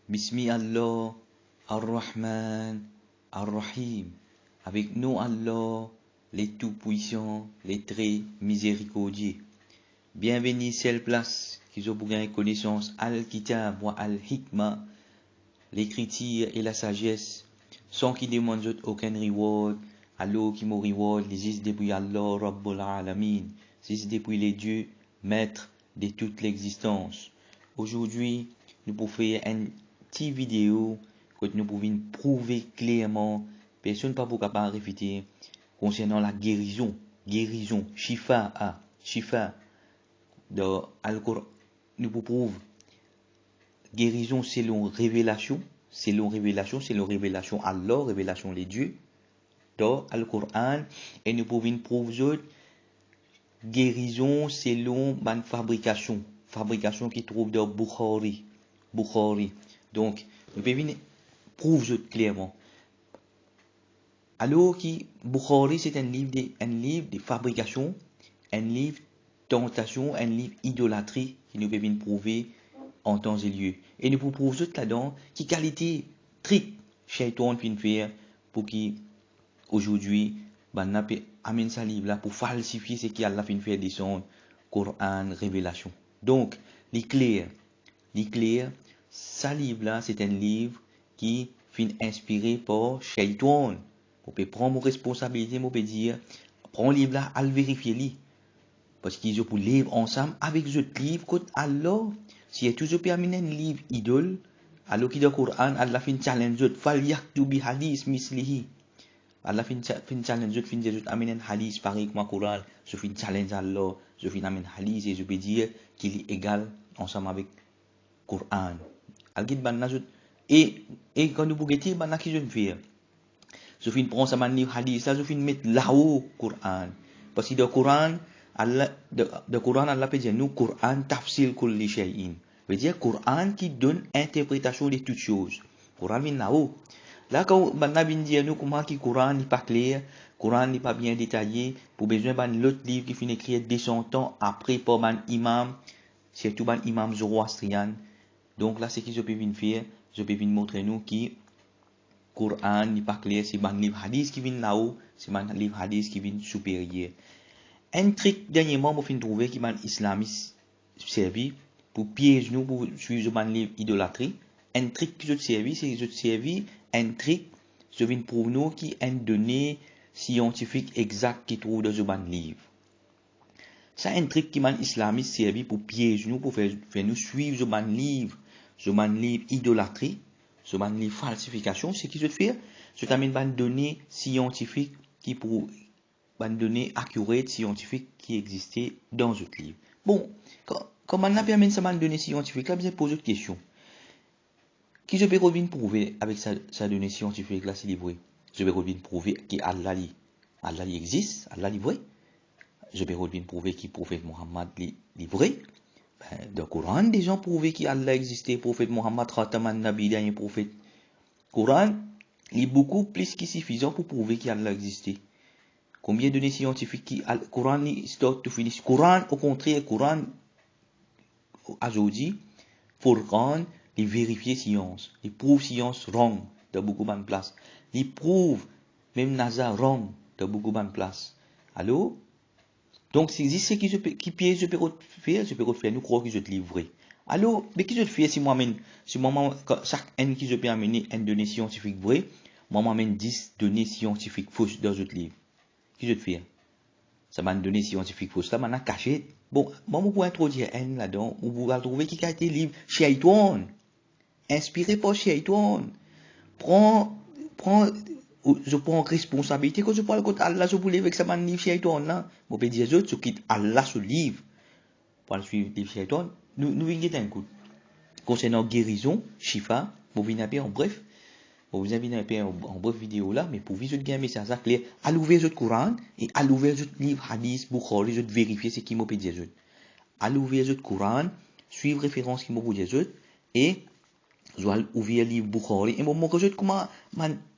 Bismi Allah, Ar-Rahman, Ar-Rahim. Avec nous Allah, les tout-puissants, les très miséricordieux. Bienvenue seule place qui ont pour gagner connaissance Al-Kitab ou Al-Hikmah, l'écriture et la sagesse, sans qui demande aucun reward. Allah qui me reward, les is depuis Allah, Rabbul Alamin, c'est depuis les dieux, maîtres de toute l'existence. Aujourd'hui, nous pouvons faire une petite vidéo que nous pouvons prouver clairement, personne pas pour capable réfuter, concernant la guérison, Shifa, dans Al-Coran. Nous pouvons prouver guérison selon révélation, Allah, révélation les dieux, dans Al-Coran, et nous pouvons prouver guérison selon la fabrication qui trouve dans Bukhari. Donc, nous pouvons prouver clairement. Alors que Bukhari, c'est un livre de fabrication, un livre de tentation, un livre d'idolâtrie qui nous pouvons prouver en temps et lieu. Et nous pouvons prouver là-dedans qui qualité trick Shaitan fin faire pour qui aujourd'hui amène sa livre là pour falsifier ce qu'Allah fin faire descendre Coran, révélation. Donc, l'éclair, sa livre là, c'est un livre qui fin inspiré par Shaitan. On peut prendre mon responsabilité, on peut dire, prends le livre là, à le vérifier li. Parce qu'ils ont pour lire ensemble avec ce livre, quand Allah, si tu as amené un livre idole, alors qu'il y a le Coran, Allah fin challenge, fal yaktu bi hadith mislihi. Allah fin challenge, fin dire, amener un hadith pareil comme le Coran, je fin challenge Allah, je fin amener un hadith et je peux dire qu'il est égal ensemble avec le Coran. Et quand nous pouvons dire, qu'est-ce que je fais? Je fin prendre ça livre hadith, ça je fin mettre là-haut Coran. Parce que dans le Coran, Allah peut dire nous Coran tafsil kulli shay'in. Veut dire Coran qui donne interprétation de toutes choses. Coran vient là-haut. Là quand Banna vient dire nous comment que Coran n'est pas clair, Coran n'est pas bien détaillé, pour besoin d'un l'autre livre qui finit écrit 200 ans après par un imam, surtout un imam zoroastrien. Donc là c'est ce que je peux venir faire, je peux venir montrer nous qui Coran n'est pas clair, c'est un livre hadith qui vient là-haut, c'est un livre hadith qui vient supérieur. Un truc dernièrement, je viens trouver qui est un islamiste servi pour piéger nous, pour suivre un livre idolâtrie. Un truc que je servi, c'est que je servi un truc, je viens pour nous qui est une donnée scientifique exacte qui trouve dans un livre. C'est un truc qui est un islamiste servi pour piéger nous, pour faire nous suivre un livre idolâtrie, un livre falsification. C'est qui je fais? Je t'amène une donnée scientifique qui pour une donnée accurate scientifique qui existait dans ce livre. Bon, quand on a permis ça une donnée scientifique, là, je pose une question. Qui je peux revenir prouver avec sa donnée scientifique là, c'est vrai? Je vais revenir prouver qu'Allah existe, Allah est vrai. Je vais revenir prouver que le prophète Mohammed est vrai. Dans le Coran, des gens prouvaient qu'Allah existait, le prophète Mohammed, Khataman Nabi, dernier prophète. Le Coran est beaucoup plus que suffisant pour prouver qu'Allah existait. Combien de données scientifiques qui le Coran start to finish? Coran, au contraire, Coran, aujourd'hui, Furqan, il vérifie science, il prouve science wrong dans beaucoup de places. Il prouve même NASA wrong dans beaucoup de places. Allô? Donc, si c'est ce qui piège, je peux faire, nous croire que je te livre. Allô? Mais qu'est-ce que je fais si moi, chaque année qui je peux amener une donnée scientifique vraie, moi, m'amène 10 données scientifiques fausses dans ce livre. Qu'est-ce que je fais? Ça m'a donné scientifique fausse, ça m'a caché. Bon, moi, je peux introduire un là-dedans, on va trouver qui a été livre Shaitan. Inspiré par Shaitan. Je prends responsabilité quand je parle contre Allah, je voulais avec ça m'a livre Shaitan là. Je peux dire autres, ce qui Allah ce livre. Pour le suivre livre Shaitan, nous venons un coup. Concernant guérison, Shifa, vous venez un peu en bref. Vous invitez un peu en bref vidéo là, mais pour visualiser un message clair, à l'ouvrir votre Coran et à l'ouvrir votre livre Hadith, Bukhari, je vérifier ce qui m'a dit. À l'ouvrir votre Coran, suivre référence qui m'a dit et je vais ouvrir le livre Bukhari et moi que je comment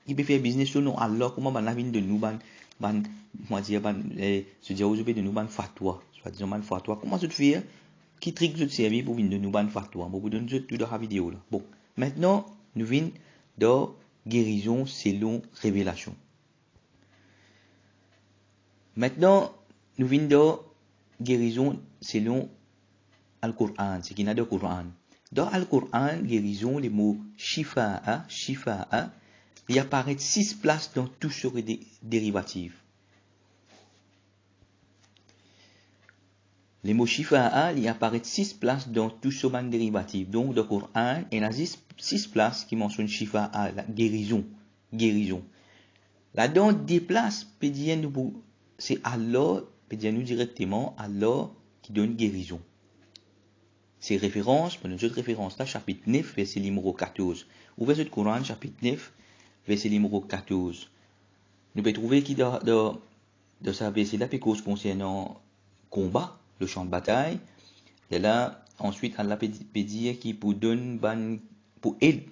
il peut faire business sur nous Allah, comment la vie de nous moi dire je dis aujourd'hui de nous fatwa, soit disant fatwa, comment je fais qui trick je servir pour venir de nous fatwa, moi vous donne tout dans la vidéo là. Bon, Maintenant, nous venons de guérison selon révélation. Maintenant, nous venons de guérison selon Al-Qur'an, ce qui n'a de Qur'an. Dans Al-Qur'an, guérison, les mots shifa'a, il apparaît 6 places dans tout sur les dérivatifs. Les mots shifa'a, il apparaît 6 places dans tout sur les dérivatifs. Donc, dans le Qur'an, il y a 6 places qui mentionnent shifa'a, la guérison. Là-dedans, des places, c'est Allah, peut dire nous directement, Allah qui donne guérison. Ces références, pour notre référence là, chapitre 9, verset numéro 14. Ouvrez le Coran, chapitre 9, verset numéro 14. Nous pouvons trouver qui dans ce verset-là, concernant combat, le champ de bataille. Et là, ensuite, Allah peut dire qu'il pour donner pour aider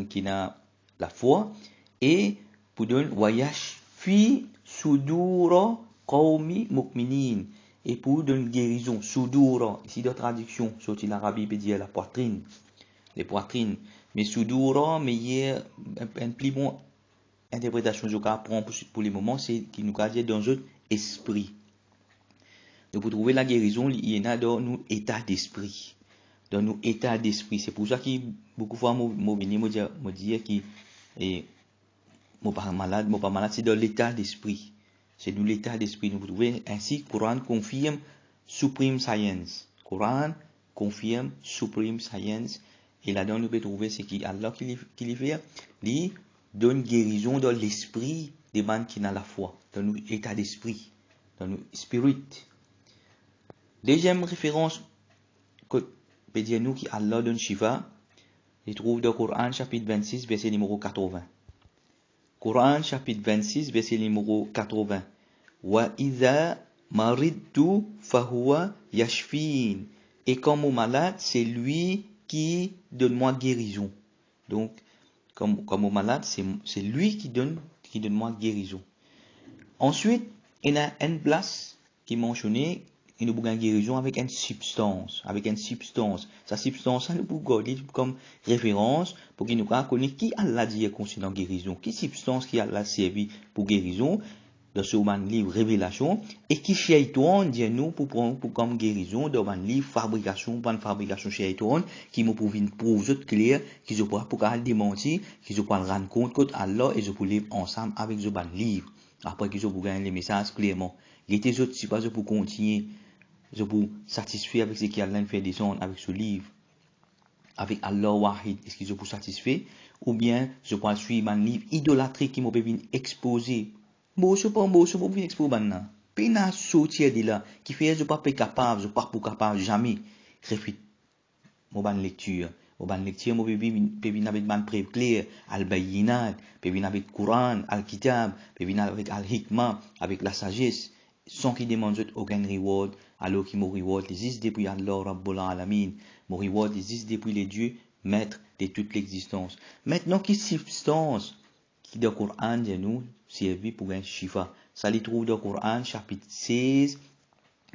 qui n'a la foi, et pour donner voyage fi sudura qawmi mu'minin, et pour donner guérison, sudura, ici de traduction, sorti l'Arabie peut dire la poitrine, les poitrines, mais sudura, mais il y a une plus bonne interprétation que je prends pour les moments, c'est qu'il nous a dit dans notre esprit. Donc pour trouver la guérison, il y en a dans nos états d'esprit. Dans nos états d'esprit. C'est pour ça que beaucoup de fois, moi dire que moi pas malade, c'est dans l'état d'esprit. C'est dans l'état d'esprit. Nous trouvons ainsi que le Coran confirme Supreme Science. Coran confirme Supreme Science. Et là-dedans, nous pouvons trouver ce qu'Allah qui les fait. Il donne guérison dans l'esprit des gens qui ont la foi. Dans notre état d'esprit. Dans notre spirit. Deuxième référence que peut dire nous qui Allah donne Shifa, il trouve dans le Coran chapitre 26 verset numéro 80. Coran chapitre 26 verset numéro 80. Wa idha maridtu fahuwa yashfin. Et comme au malade, c'est lui qui donne moi guérison. Donc comme au malade, c'est lui qui donne moi guérison. Ensuite, il y a une place qui mentionnait il nous une guérison avec une substance. Sa substance, nous pouvons garder comme référence pour qu'il nous connaisse qui Allah dit concernant guérison, qui substance qui Allah servi pour guérison dans ce livre Révélation et qui Shaitan dit nous pour comme guérison dans un livre Fabrication Shaitan qui nous prouve une preuve claire qui je pourra pour démentir, qui je pourra rendre compte que Allah et je pour lire ensemble avec ce livre. Après que je pour gagner les messages clairement. Il était autres si pas pour continuer je vous satisfait avec ce qu'Allah fait descendre avec ce livre, avec Allah Wahid, est-ce que je vous satisfait, ou bien je peux suivre un livre idolâtrique qui m'a pu exposer. Bon, je peux vous exposer maintenant. Pena sortir de là, qui fait je pas capable, je pas pour capable, jamais. Refute. Mon bonne lecture. Mon bonne lecture, mon peut venir avec une preuve claire, Al-Bayyinat, peut venir avec Coran, Al-Kitab, peut venir avec Al-Hikmah, avec la sagesse, sans qu'il demande aucun reward, alors que mon reward existe depuis Allah Rabbul Alamin. Mon reward existe depuis les dieux, maîtres de toute l'existence. Maintenant, quelle substance qui dans le Coran de nous servit pour un shifa? Ça les trouve dans le Coran, chapitre 16,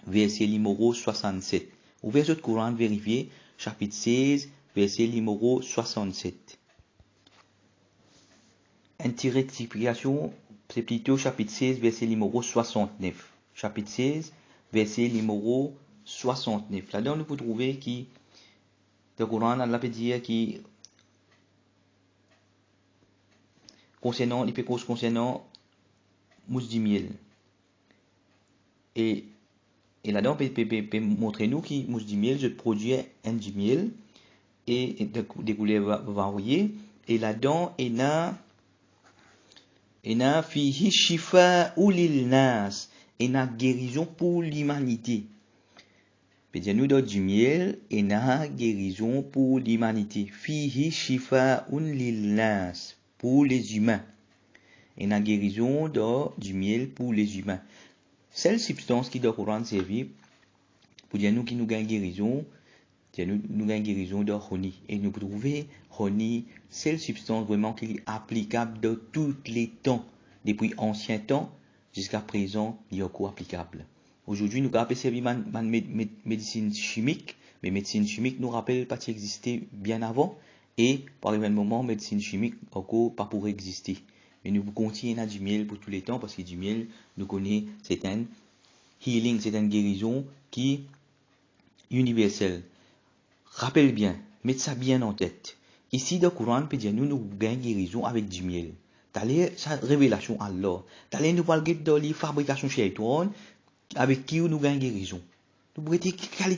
verset numéro 67. Ouvrez votre Coran, vérifiez, chapitre 16, verset numéro 67. Une rectification, c'est plutôt chapitre 16, verset numéro 69. Chapitre 16, verset numéro 69. Là-dedans, nous pouvons trouver qui, dans le Coran, Allah peut dire qui, concernant mousse du miel. Et là-dedans, peut montrer nous qui mousse du miel, je produis un du miel, et des couleurs variées. Et là-dedans, il y a fihi shifa ou lil nas. Et na guérison pour l'humanité. C'est-à-dire nous dans du miel et na guérison pour l'humanité. Fihi shifa'un lil nas, pour les humains. Et na guérison dans du miel pour les humains. Celle substance qui doit Coran servir pour dire nous qui nous gagne guérison, nous gagne guérison de Honi. Et nous trouver Honi, celle substance vraiment qui est applicable dans tous les temps, depuis ancien temps jusqu'à présent, il y a quoi applicable. Aujourd'hui, nous avons servi une médecine chimique Mais médecine chimique nous rappelle pas exister bien avant. Et par le même moment, médecine chimique encore pas pour exister. Mais nous continuons à du miel pour tous les temps parce que du miel, nous connaissons, c'est un healing, c'est une guérison qui est universelle. Rappelle bien, mettez ça bien en tête. Ici, dans le Coran, peut dire nous gagnons guérison avec du miel. T'as sa révélation à Allah. T'as nous parler dans les fabrications chez toi avec qui nous gagnons guérison. Nous pourrions dire quelle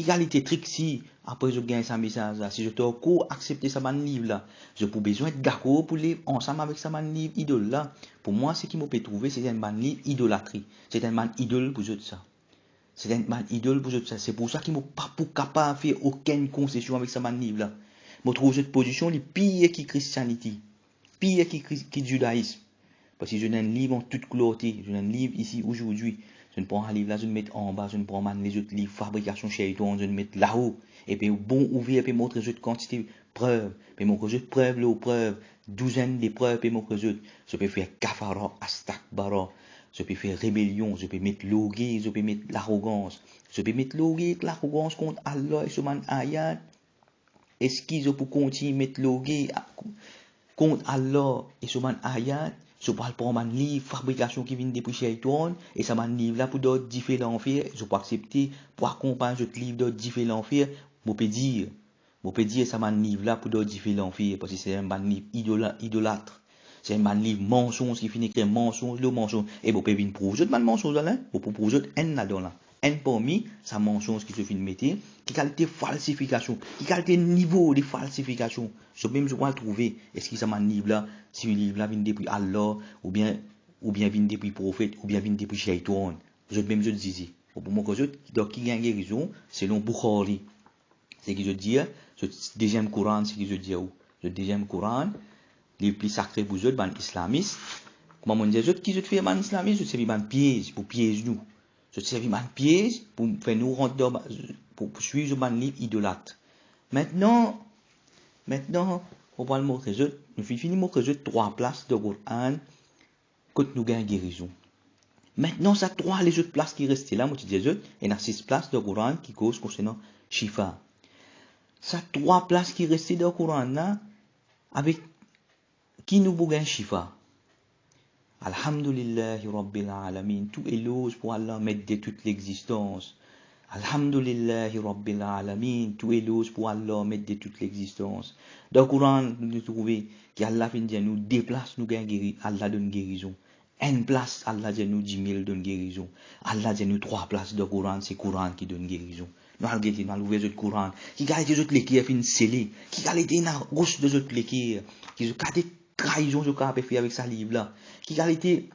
qualité trick si après je gagne ça message là, si je te accepter ça man livre là, je pour besoin de d'accord pour lire ensemble avec ça man livre idole là. Pour moi, ce qui m'a peut trouver, c'est un man livre idolâtrie. C'est un man idole pour autres ça. C'est un man idole pour autres ça. C'est pour ça qu'il m'a pas pour capable de faire aucune concession avec ça man livre là. Je trouve cette position les pire qui christianité, pire qui judaïsme. Parce que je n'ai un livre en toute clarté, je n'ai un livre ici aujourd'hui. Je ne prends un livre là, je ne mets en bas, je ne prends pas les autres livres, fabrication chez toi, je ne mets là-haut. Et puis, bon ouvert, puis montrer les autres quantités, preuves. Puis, montrer les autres preuves, les preuves, douzaine de preuves, puis montrer les autres. Je peux faire kafara, astakbara. Je peux faire rébellion, je peux mettre l'orgueil, je peux mettre l'arrogance. Je peux mettre l'orgueil, l'arrogance contre Allah et ce man ayat. Est-ce qu'ils ont pour continuer à mettre l'orgueil contre Allah et ce man ayat? Je parle pour un livre, fabrication qui vient depuis chez toi, et ça m'a livre là pour d'autres différents faits, je peux accepter, pour accompagner ce livre d'autres différents faits, je peux dire, ça m'a livre là pour d'autres différents faits, parce que c'est un livre idolâtre, c'est un livre mensonge qui finit avec mensonge, le mensonge, et vous pouvez venir prouver ce mensonge là, vous pouvez prouver un là-dedans là. Un parmi, ça mensonge qui se fait mettre, qui qualité falsification, qui qualité niveau de falsification. Je même je vais trouver, est-ce que ça m'a livre là, si le livre là vient depuis Allah, ou bien vient depuis prophète, ou bien vient depuis Shaitan. Je même je disais. Pour moi, donc qui gagne guérison, selon Bukhari. C'est que je dis, le deuxième Coran, c'est que je dis, le deuxième Coran, les plus sacrés pour eux, ben islamistes. Comment on dit, qui je fais ben islamiste, je sais ben piège, pour piège nous. Je sais un piège pour faire nous rentrer dans, pour suivre un livre idolâtre. Maintenant, on va le montrer, nous finissons de montrer 3 places de Coran que nous gagnons guérison. Maintenant, ça 3 les autres places qui restent là, moi je dis, il y a 6 places de Coran qui causent concernant Shifa. Ça 3 places qui restent dans le Coran là, avec qui nous gagnons Shifa. Alhamdulillahi Rabbil Alamin. Tout éloge pour Allah, maître de toute l'existence. Alhamdulillahi Rabbil Alamin. Tout éloge pour Allah, maître de toute l'existence. Dans le Coran, nous trouvons qu'Allah vient dire nous déplace, nous gagne guérison. Allah donne guérison. Une place, Allah dit nous 10 000 donne guérison. Allah dit nous 3 places dans le Coran, c'est le Coran qui donne guérison. Nous allons ouvrir le Coran. Qui garde les autres l'équerre fin scellé. Qui garde les gauche des autres l'équerre. Qui garde trahison je peux faire avec sa livre là qui a été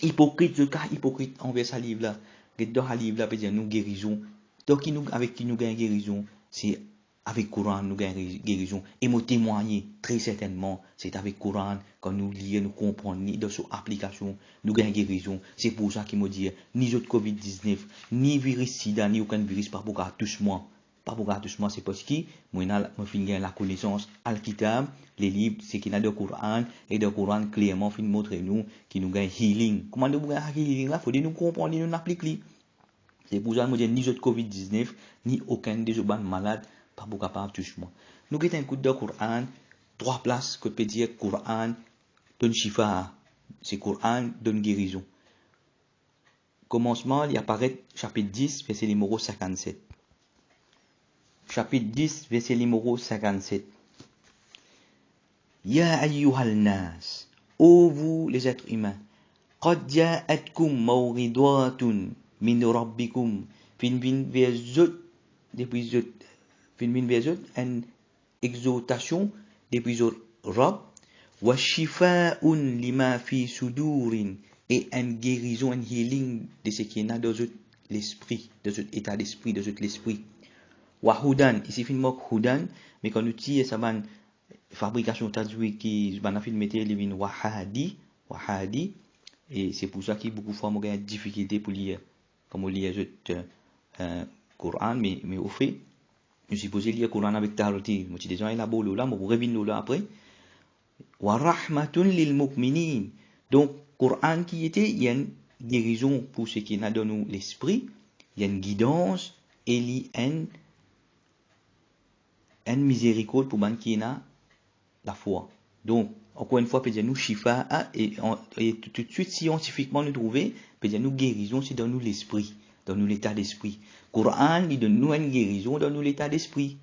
hypocrite je cas hypocrite envers sa livre là dans sa livre là peut dire nous guérison donc qui nous avec qui nous gagne guérison c'est avec Coran nous gagne guérison et me témoigner très certainement c'est avec Coran quand nous lisons nous comprenons ni dans son application nous gagne guérison c'est pour ça qu'il me dit ni autre Covid-19 ni virus sida ni aucun virus pas pour touche moi pas pour tout ça c'est parce que moi fin la connaissance al-kitab les livres c'est qu'il y a le Coran et le Coran clairement fin montrer nous qui nous gagne healing comment nous gagne healing là faut nous comprendre nous appliquer c'est pour ça moi dis ni autre Covid-19 ni aucun des autres malades pas pour capable toucher moi nous avons un coup de Coran 3 places que peut dire Coran donne shifa c'est Coran donne guérison commencement il apparaît chapitre 10 verset numéro 57 chapitre 10, verset numéro 57. Ya ayyuhal nas, ô vous les êtres humains, qad ja'atkum mawridatun min rabbikum, fin vers une exhortation depuis Rabb, wa shifa'un lima fi sudurin, et une guérison, un healing de ce qui est dans l'esprit, de cet état d'esprit, de cet l'esprit. Wahudan, ici film Hudan, mais quand nous tire ça van fabrication tajwid qui van film mettre les vin wahadi, et c'est pour ça qu'il beaucoup de fois on a difficulté pour lire comme on lit Coran mais au fait je suppose lire Coran avec taroti, moi déjà il a beau là, moi revenir là après. Wa rahmatun lil mu'minin. Donc Coran qui était il y a une guérison pour ceux qui n'a dans nous l'esprit, il y a une guidance et li en miséricorde pour ban qui n'a la foi. Donc, encore une fois, peut dire nous shifa et tout de suite scientifiquement nous trouver, peut dire nous guérison c'est dans nous l'esprit, dans nous l'état d'esprit. Coran il donne nous une guérison dans nous l'état d'esprit.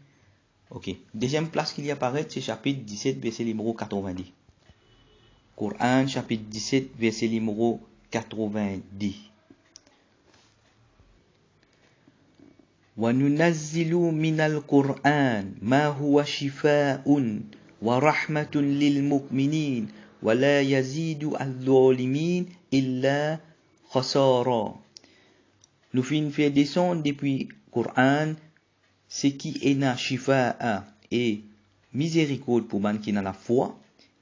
OK. Deuxième place qu'il y apparaît, c'est chapitre 17 verset numéro 90. Coran chapitre 17 verset numéro 90. وَنُنَزِّلُ مِنَ الْقُرْآنِ مَا هُوَ شِفَاءٌ وَرَحْمَةٌ لِلْمُؤْمِنِينَ وَلَا يَزِيدُ الظَّالِمِينَ إِلَّا خَسَارًا. Nous faisons descendre depuis Coran ce qui est na shifa'a et miséricorde pour man qui n'a la foi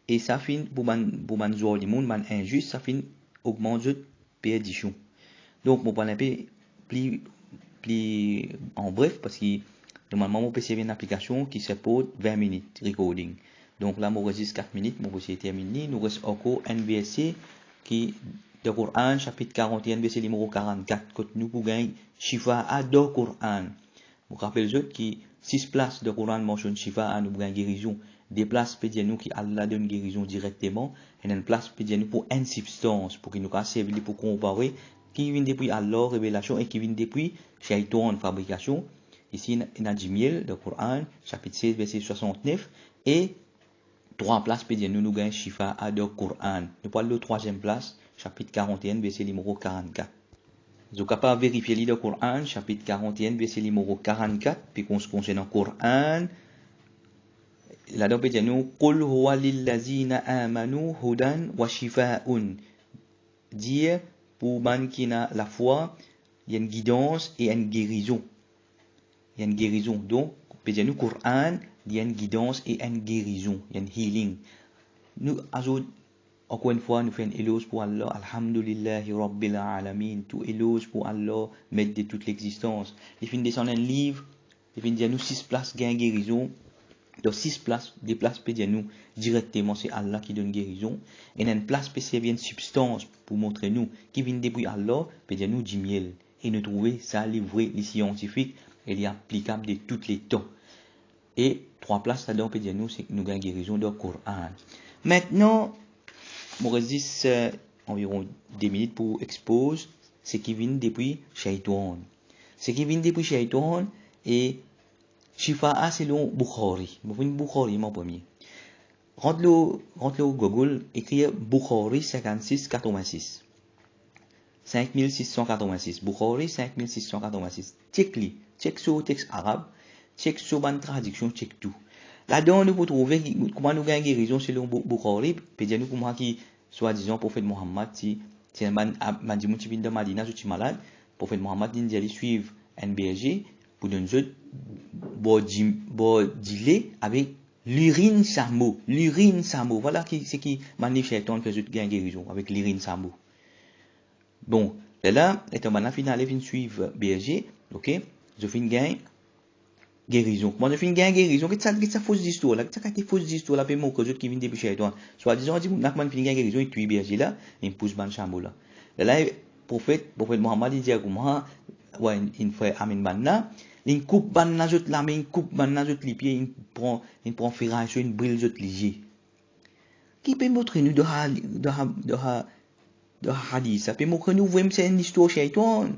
et ça fin pour man zalimun man injuste ça fin augmente de perdition. Donc mon parler plus en bref parce que normalement mon PC vient une application qui suppose 20 minutes recording. Donc là mon registre 4 minutes, mon PC est terminé, nous reste encore un verset qui de Coran chapitre 41 verset numéro 44 que nous pour gagner shifa'a de Coran. Vous rappelez que 6 places de Coran mentionnent shifa'a nous gagne guérison, des places pédia nous qui Allah donne guérison directement et une place pédia nous pour une substance pour qu'il nous a servi pour comparer qui vient depuis Allah révélation et qui vient depuis Shaitan fabrication. Ici il y a Jimiel de Coran chapitre 16 verset 69 et 3 places pédia nous gagne shifa'a de Coran. Nous parlons de 3e place chapitre 41 verset numéro 44. Vous êtes capable de vérifier le Coran, chapitre 41, verset numéro 44, puis qu'on se concerne au Coran. Là-dedans, il dit nous, Qul huwa lillazina amanu hudan wa shifa'un. Dire, pour man qui n'a la foi, il y a une guidance et une guérison. Il y a une guérison. Donc, il dit nous, Coran, il y a une guidance et une guérison. Il y a une healing. Nous, encore une fois, nous faisons un éloge pour Allah. Alhamdulillahi Rabbil Alamin. Tout éloge pour Allah, maître de toute l'existence. Il finit descendre un livre. Il finit dire nous 6 places gain guérison. Dans 6 places, des places peut dire nous directement c'est Allah qui donne guérison. Et dans une place peut servir une substance pour montrer nous qui vient depuis Allah peut dire nous Jimiel. Et nous trouver ça livré les scientifiques et il est applicable de tous les temps. Et 3 places là-dedans peut dire nous c'est que nous gagnons guérison dans le Coran. Maintenant mon résiste environ 10 minutes pour exposer ce qui vient depuis Shaitan. Ce qui vient depuis Shaitan et Shifa'a c'est le Bukhari. Vous voyez Bukhari mon premier. Rentre au Google, écrit Bukhari 5686. 5686. Bukhari 5686. Check sur le texte arabe, check sur la traduction, check tout. Là-dedans, nous pouvons trouver comment nous gagnons guérison selon Bukhari. Peut dire nous comment qui soi-disant prophète Mohammed si un man dit mon de Madina je suis malade, prophète Mohammed dit d'aller suivre un berger pour donner bon dilé avec l'urine samo. Voilà ce qui manif Shaitan fait gain guérison avec l'urine samo. Bon, là est un man final vient suivre berger, OK? Je finis gain guérison. Moi je finis gain guérison. Qu'est-ce que ça fausse histoire là? Qu'est-ce que fausse histoire là pour moi que je qui vient depuis Shaitan. Soit disant dit nak man finis gain guérison et tue berger là, il pousse ban samo là. Là prophète Mohammed dit comment ouais il fait amin banna. Il coupe ban na jot la main, il coupe ban na jot les pieds, il prend ferraille, il brille jot les qui peut montrer nous de hadith, ça peut montrer nous vraiment c'est une histoire Shaitan.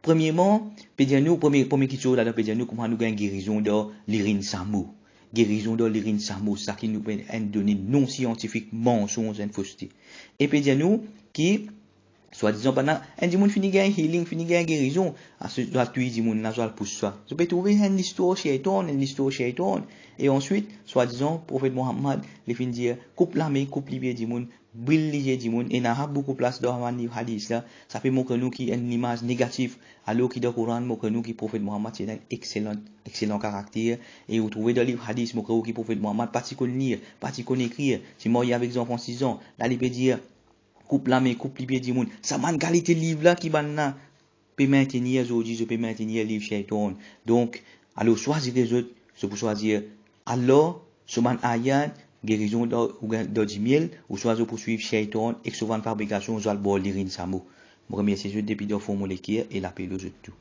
Premièrement, peut dire nous premier question là peut dire nous comment nous gagne guérison de l'urine samo. Guérison de l'urine samo, ça qui nous peut une donnée non scientifique, mensonge et fausseté. Et peut dire nous qui soit disant pendant un dimanche fini gain healing fini gain guérison à ce doit tu dis mon nasal pour ça je peux trouver une histoire Shaitan et ensuite soit disant prophète Mohammed les fin dire coupe la main coupe les pieds du monde brille les yeux du monde et n'a beaucoup place dans un hadith là ça fait montrer nous qui une image négative alors qui dans le Coran montrer nous qui prophète Mohammed c'est un excellent caractère et vous trouvez dans le livre hadith montrer qui prophète Mohammed pas qu'on lire pas qu'on écrire si moi il y avec des enfants 6 ans là il peut dire coupe la main, coupe les pieds du monde. Ça m'a qualité livre là qui banna. Peut maintenir aujourd'hui, je peux maintenir livre Shaitan. Donc, alors choisir les autres, c'est pour choisir Allah, Suman Ayat, guérison de Jimiel, ou choisir pour suivre Shaitan, et souvent fabrication, je vais le boire l'irine samo. Je remercie les autres depuis de formule et l'appel aux autres tout.